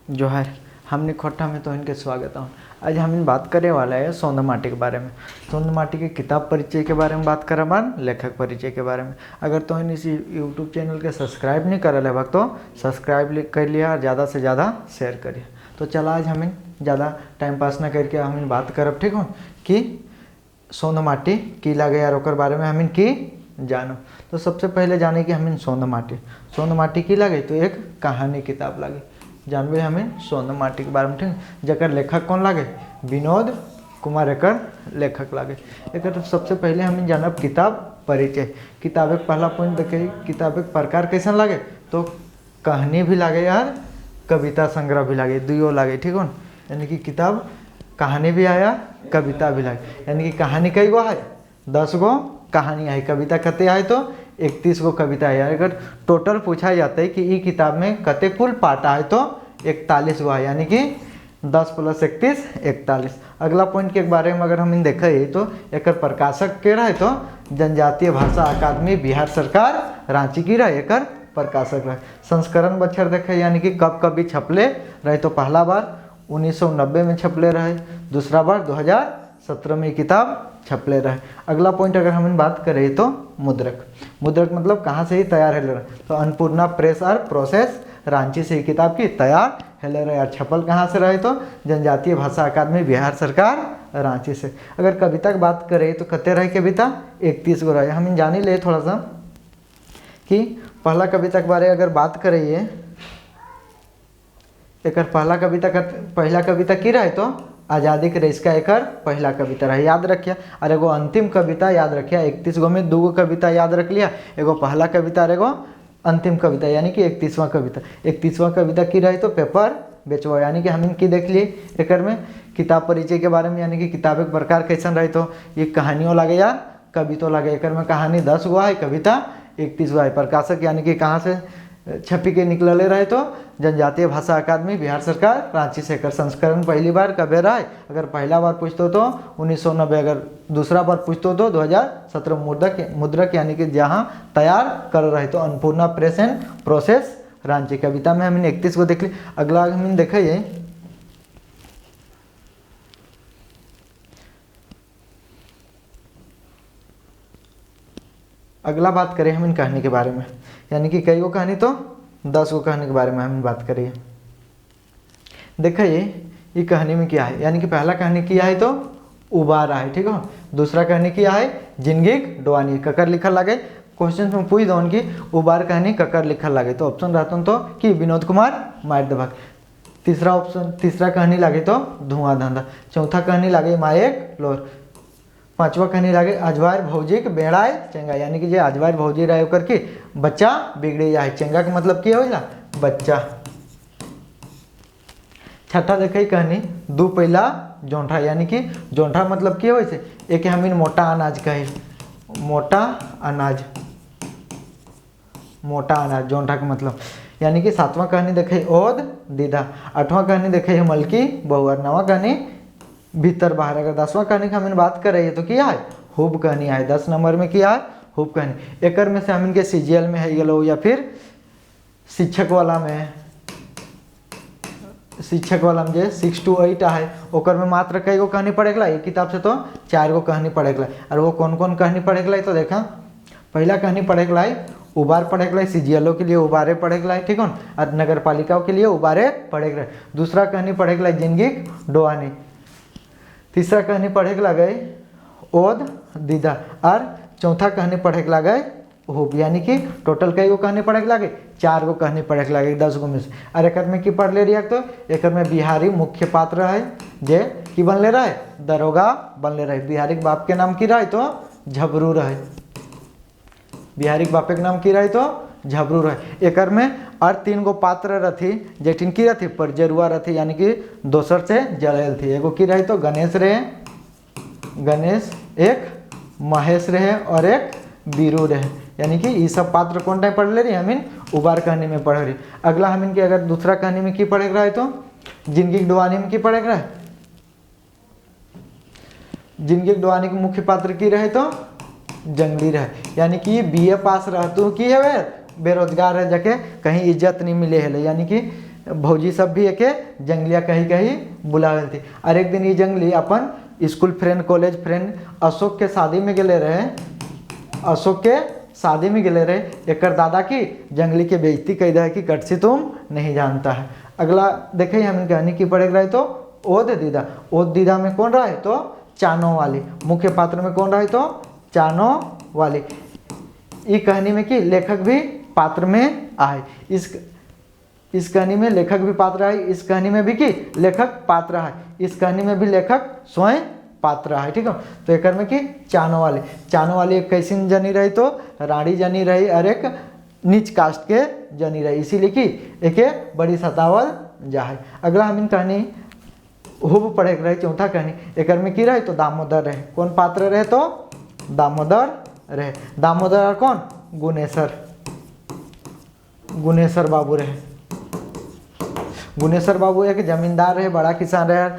जोहार। हमने खोटा में तो इनके स्वागत हूँ। आज हम इन बात करे वाला है सोंद माटी के बारे में। सोंद माटी के किताब परिचय के बारे में बात कर बान, लेखक परिचय के बारे में। अगर तो इन इसी यूट्यूब चैनल के सब्सक्राइब नहीं करल है तो सब्सक्राइब कर लिया और ज़्यादा से ज़्यादा शेयर करिए। तो चला आज हम ज़्यादा टाइम पास ना करके हम बात करब, ठीक हो, कि सोंद माटी की लगे यार ओकर बारे में हम की जानो। तो सबसे पहले जाने कि हमें सोंद माटी की लगे तो एक कहानी किताब लगे। जानबे हमें सोंद माटी के बारे में, ठीक। जकर लेखक कौन लगे? विनोद कुमार एकर लेखक लगे। एक तो सबसे पहले हमें जानब किताब परिचय। किताब एक पहला पॉइंट देखे, किताब एक प्रकार कैसन लगे तो कहानी भी लगे यार कविता संग्रह भी लगे, दुयो लगे, ठीक हो। यानी कि किताब कहानी भी आया, कविता भी लगे। यानी कि कहानी कई गो है? 10 गो कहानी है। कविता कते आए तो 31 गो कविता है। अगर टोटल पूछा जाता है कि ये किताब में कते कुल पाठ है तो 41 गो है, यानी कि 10 + 31 41। अगला पॉइंट के बारे में अगर हम देखे तो एक प्रकाशक के रहे तो जनजातीय भाषा अकादमी बिहार सरकार रांची की रहे एक प्रकाशक रहे। संस्करण बच्छर देखे यानी कि कब कभी छपले रहे तो पहला बार 1990 में छपले रहे, दूसरा बार 2017 में किताब छपले रहे। अगला पॉइंट अगर हम बात करें तो मुद्रक मतलब कहाँ से ही तैयार है रहे तो अन्नपूर्णा प्रेस और प्रोसेस रांची से ही किताब की तैयार है रहे। और छपल कहाँ से रहे तो जनजातीय भाषा अकादमी बिहार सरकार रांची से। अगर कविता की बात करें तो कते रहे कविता 31 गो रहे। हम जानी ले थोड़ा सा कि पहला कविता के बारे अगर बात करिए, एक पहला कविता की रहे तो आज़ादी के रेस का एक पहला कविता रहे, याद रखिए। और एगो अंतिम कविता याद रखिए। 31 गो में 2 गो कविता याद रख लिया, एगो पहला कविता और एगो अंतिम कविता, यानी कि 31वां कविता। 31वां कविता की रही तो पेपर बेचवा, यानी कि हम इनकी देख लिए एक में किताब परिचय के बारे में। यानी कि किताब एक प्रकार कैसन रही तो ये कहानियों लगे या कविता लगे। एक में कहानी 10 गो है, कविता 31 गो है। प्रकाशक यानी कि कहाँ से छपी के निकलले रहे तो जनजातीय भाषा अकादमी बिहार सरकार रांची से। कर संस्करण पहली बार कबे रहे? अगर पहला बार पूछतो तो 1990, अगर दूसरा बार पूछतो तो 2017। मुद्रक यानी कि जहाँ तैयार कर रहे तो Annapurna press and process Ranchi. कविता में हमने 31 को देख ली। अगला हम देखे अगला बात करें हम इन कहानी के बारे में, यानी कि कई गो कहानी तो 10 गो कहानी के बारे में हम बात करिए। देखिए ये कहानी में क्या है, यानी कि पहला कहानी किया है तो उबारा है, ठीक हो। दूसरा कहानी किया है जिंदगी डोवानी, ककर लिखल लगे। क्वेश्चन में पूछ दो कि उबार कहानी ककर लिखल लगे तो ऑप्शन रहता तो कि विनोद कुमार मार्दभाग। तीसरा कहानी लगे तो धुआं धंधा। चौथा कहानी लगे माएक लोर। पांचवा कहानी लगे अजवार भौजी के बेड़ाए चेंगा, यानी कि जो अजवार भौजी रहे ओकर की बच्चा बिगड़े जाए। चेंगा के मतलब क्या होला? बच्चा। छठा देखे कहानी दू पहला जोंठा, यानी कि जोंठा मतलब क्या हो? एक हमीन मोटा अनाज कहे, मोटा अनाज जोंठा के मतलब। यानी कि 7वां कहानी देखे ओद दीदा। 8वां कहानी देखे मलकी बहु। 9वां कहानी भीतर बाहर। अगर 10वां कहानी की हम बात कर रही है तो क्या है? हुब कहानी है। 10 नंबर में क्या है? हुब कहानी। एक में से हम इनके सीजीएल में है गलो या फिर शिक्षक वाला में जे 6 to 8 है ओकर में मात्र कई गो कहानी पढ़ेगा। एक किताब से तो 4 गो कहानी पढ़ेगा। और वो कौन कौन कहानी पढ़ेगा तो देखा, पहला कहानी पढ़ेगा उबार पढ़ेगा, सीजीएलओ के लिए उबारे पढ़ेगा, ठीक है। और नगर पालिकाओं के लिए उबारे पढ़ेगा। दूसरा कहानी पढ़ेगा जिंदगी डोवानी। तीसरा कहानी पढ़ेगा गए ओद दीदा। और चौथा कहानी पढ़ेगा गए हुब, यानी कि टोटल कई गो कहानी पढ़ेगा लगे? 4 गो कहानी पढ़ेगा लगे 10 गो में से। और एक में की पढ़ ले रही तो एक में बिहारी मुख्य पात्र है जे की बनले रहे? दरोगा बनले रहे। बिहारी के बाप के नाम की रहे तो झबरू रहे। बिहारी के बापे के नाम की रहे तो झबरू रहे। एक में और 3 गो पात्र रथी जेठिन की रथी परजरुआ रथी, यानी कि दोसर से जड़ेल थी। एगो की रही तो गणेश रहे, एक महेश रहे और एक बीरू रहे। यानी कि ये सब पात्र कौन टाइम पढ़ ले रही हम उबार कहानी में पढ़ रही। अगला हम इनके अगर दूसरा कहानी में की पढ़ेगा रहे तो जिंदगी डोवानी में की पढ़ेगा रहे? जिंदगी डोवानी के मुख्य पात्र की रहे तो जंगली रहे। यानी कि ये BA पास रहतु की है बेरोजगार है, जाके कहीं इज्जत नहीं मिले है, यानी कि भौजी सब भी एके जंगलिया कही कही बुलावल थी। और एक दिन ये जंगली अपन school friend college friend Ashok के शादी में गले रहे, अशोक के शादी में गले रहे, एक दादा की जंगली के बेइज्जती कह दे कि कटसी तुम नहीं जानता है। अगला देखे हम कहानी की पढ़े रहे तो ओद दीदा, ओद दीदा में कौन रहा है तो चानो वाली, मुख्य पात्र में कौन रहा है तो चानो वाली। इस कहानी में कि लेखक भी पात्र में आए, इस कहानी में लेखक भी पात्र है, इस कहानी में भी कि लेखक पात्र है, इस कहानी में भी लेखक स्वयं पात्र है। ठीक है, तो एक में कि चानो वाली एक कैसी जनी रही तो रानी जनी रही और एक नीच कास्ट के जनी रही, इसीलिए कि एक बड़ी सतावल जा है। अगला हम कहानी खूब पढ़े रहे चौथा कहानी, एक में की रहे तो दामोदर रहे, कौन पात्र रहे तो दामोदर रहे। दामोदर और कौन गुनेसर बाबू रहे। गुनेसर बाबू एक जमींदार रहे, बड़ा किसान रहे।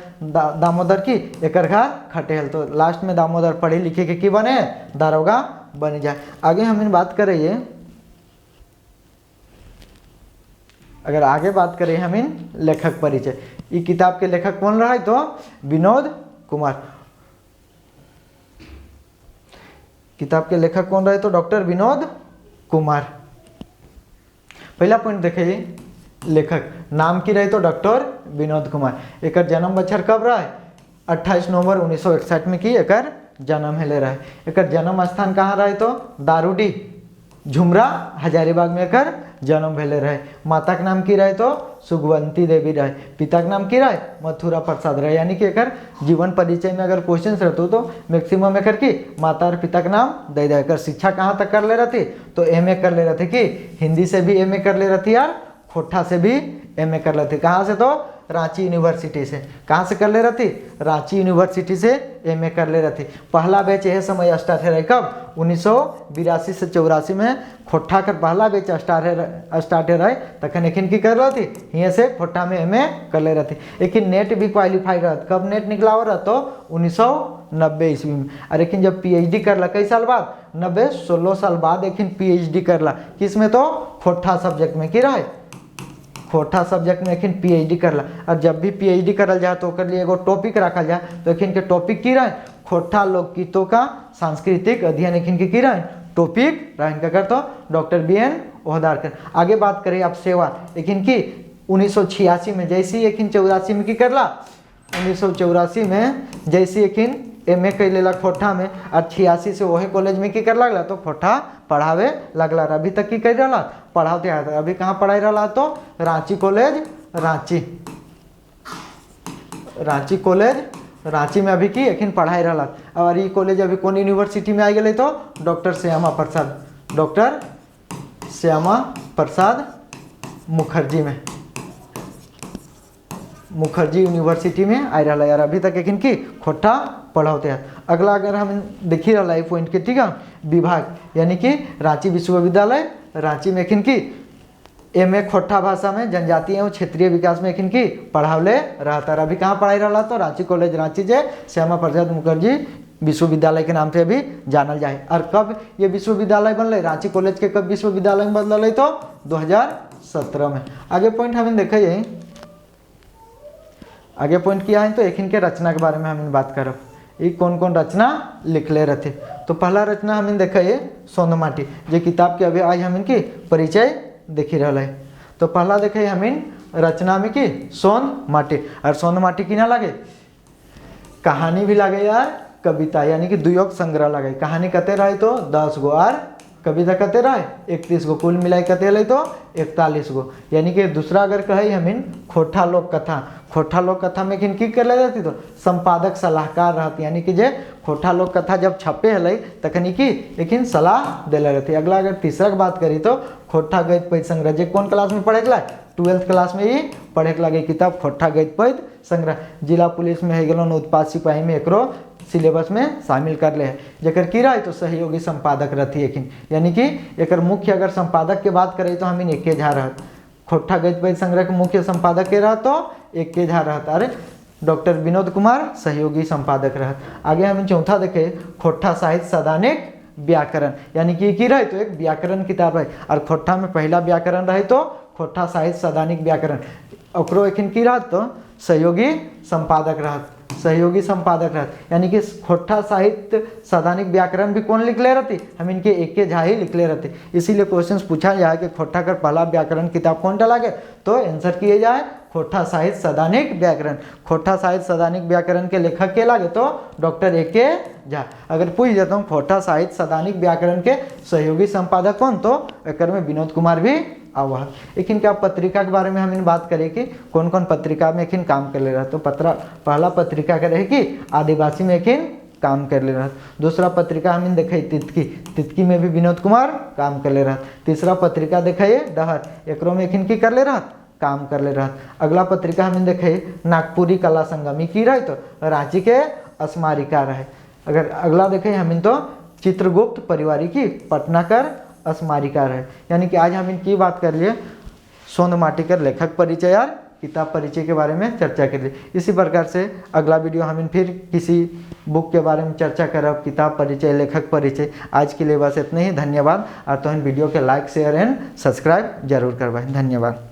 दामोदर की एक घर खटेल, तो लास्ट में दामोदर पढ़े लिखे के की बने दारोगा बन जाए। आगे हम बात करें, अगर आगे बात करें हम लेखक परिचय, ये किताब के लेखक कौन रहा है तो विनोद कुमार। किताब के लेखक कौन रहे तो डॉक्टर विनोद कुमार। पहला पॉइंट देखिए, लेखक नाम की रहे तो डॉक्टर विनोद कुमार। एक जन्म बछर कब रहा है 28 नवंबर 1961 में की एक जन्म है ले रहा है। एक जन्म स्थान कहाँ रहे तो दारूडी झुमरा हजारीबाग में एक जन्म भेले रहे। माता के नाम की रहे तो सुगवंती देवी रहे, पिता के नाम की रहे मथुरा प्रसाद रहे। यानी कि एक जीवन परिचय में अगर क्वेश्चन रहते तो मैक्सिमम एक की माता और पिता का नाम दे दे। कर शिक्षा कहाँ तक कर ले रही तो एमए कर ले रहे थे, कि हिंदी से भी एमए कर ले रही थी यार, खोटा से भी एमए कर लेती। कहाँ से तो रांची यूनिवर्सिटी से। कहाँ से कर ले रही थी रांची यूनिवर्सिटी से एमए कर ले रही थी। पहला बैच यह समय स्टार्ट है कब 1982 से 84 में खोट्ठा कर पहला बैच स्टार्ट है रहे। तखन एखिन की कर रही थी यहाँ से खोट्ठा में एमए कर ले रही थी। लेकिन नेट भी क्वालिफाई रहा, कब नेट निकला हो रहा तो 1990 ईस्वी में। और लेकिन जब पीएचडी करला कई साल बाद 16 साल बाद लेकिन पीएचडी करला किस में तो खोट्ठा सब्जेक्ट में की रहा खोटा सब्जेक्ट में एखिन पीएचडी करला। और जब भी पीएचडी करल जाए तो ओकर लिए एगो टॉपिक रखल जाए, तो एखिन के टॉपिक की रहे खोटा लोकगीतों का सांस्कृतिक अध्ययन। एखिन के की रहे टॉपिक रहे कर तो डॉक्टर BN ओहदारकर। आगे बात करें आप सेवा, एखिन की 1986 में जैसी एखिन 84 में की करला 1984 में जैसी एखिन एमए कर लेला खोटा में, और 86 से वही कॉलेज में की कर लगला तो खोटा पढ़ावे लगला। अभी तक की कर रहा पढ़ाते आया, अभी कहाँ पढ़ाई रहा तो रांची कॉलेज रांची कॉलेज रांची में अभी की एखिन पढ़ाई रहा। और ये कॉलेज अभी कौन यूनिवर्सिटी में आ गए तो डॉक्टर श्यामा प्रसाद मुखर्जी यूनिवर्सिटी में आ रहा यार। अभी तक एखिन की खोटा पढ़ाते हैं। अगला अगर हम देखी रहा है पॉइंट के, ठीक है, विभाग यानी कि रांची विश्वविद्यालय रांची में एखिन की एमए खोट्ठा भाषा में जनजातीय एवं क्षेत्रीय विकास में एखिन की पढ़ावले रहता है। अभी कहाँ पढ़ाई रहा तो रांची कॉलेज रांची जे श्यामा प्रसाद मुखर्जी विश्वविद्यालय के नाम से अभी जानल जाए। और कब ये विश्वविद्यालय बनल, रांची कॉलेज के कब विश्वविद्यालय में बदल तो 2017 में। आगे पॉइंट हम देखिए, आगे पॉइंट किया है तो एखिन के रचना के बारे में हम बात करब। ये कौन कौन रचना लिखले रहते तो पहला रचना हम देखे सोंद माटी, जो किताब के अभी आज हम इनकी परिचय देखी रहा है। तो पहला देखे हम रचना में कि सोंद माटी, और सोंद माटी की ना लगे कहानी भी लगे यार कविता, यानी कि दुयोग संग्रह लगे। कहानी कते रहे तो 10 गो और कविता कते रहे 31 गो, कुल मिलाई कते रहे तो 41 गो। यानी कि दूसरा अगर कहे हम खोटा लोक कथा, खोटा लोक कथा में किन की कर ले जाती तो संपादक सलाहकार रहती, यानी कि जे खोटा लोक कथा जब छपे हल तखनी की लेकिन सलाह दिले रहती। अगला अगर तीसरा की बात करी तो खोटा गद्य पद्य संग्रह, जे कौन क्लास में पढ़े ला 12th क्लास में ही पढ़े लगे किताब खोटा गद्य पद्य संग्रह। जिला पुलिस में है गलो उत्पाद सिपाही में एकरो सिलेबस में शामिल कर ले, जकर की रहा तो सहयोगी संपादक रहती एखिन। यानी कि एक मुख्य अगर संपादक के बात करें तो हम एक झा रहत, खोट्ठा गद्य पद्य संग्रह के मुख्य संपादक के रह तो एक झा रहता, अरे डॉक्टर विनोद कुमार सहयोगी संपादक रहत। आगे हम चौथा देखे खोट्ठा साहित्य सदानिक व्याकरण, यानी कि रहे तो एक व्याकरण किताब रहे, और खोट्ठा में पहला व्याकरण रहे तो खोट्ठा साहित्य सदानिक व्याकरण। ओकरो एखिन की रहत तो सहयोगी संपादक रहत, सहयोगी संपादक रहत। यानी कि खोट्ठा साहित्य सैद्धांतिक व्याकरण भी कौन लिखले रहती, हम इनके एक के झा ही लिखले रहते। इसीलिए क्वेश्चन पूछा जाए कि खोट्ठा कर पहला व्याकरण किताब कौन टा लागे, तो आंसर किए जाए खोट्ठा साहित्य सैद्धांतिक व्याकरण। खोट्ठा साहित्य सैद्धांतिक व्याकरण के लेखक के लागे तो डॉक्टर ए के झा। अगर पूछ देता हूँ खोट्ठा साहित्य सैद्धांतिक व्याकरण के सहयोगी संपादक कौन, तो एक में विनोद कुमार भी आवा। लेकिन क्या पत्रिका के बारे में हम बात करें कि कौन कौन पत्रिका में एखिन काम कर ले रहा, तो पहला पत्रिका का रहे कि आदिवासी में एखिन काम कर ले रहा। दूसरा पत्रिका हम देखे तितकी, तितकी में भी विनोद कुमार काम कर ले रहा। तीसरा पत्रिका देखे डहर, एकरो में एखिन की कर ले रहा, काम कर ले रहा। अगला पत्रिका हम देखे नागपुरी कला संगम, की रहे तो रांची के स्मारिका रहे। अगर अगला देखे हम तो चित्रगुप्त परिवारी की पटना कर स्मारिका रहे। यानी कि आज हम इनकी बात कर लिए सोंद माटीकर लेखक परिचय और किताब परिचय के बारे में चर्चा कर लिए। इसी प्रकार से अगला वीडियो हम फिर किसी बुक के बारे में चर्चा करब, किताब परिचय, लेखक परिचय। आज के लिए बस इतना ही, धन्यवाद। और तो वीडियो के लाइक शेयर एंड सब्सक्राइब जरूर करवाएं। धन्यवाद।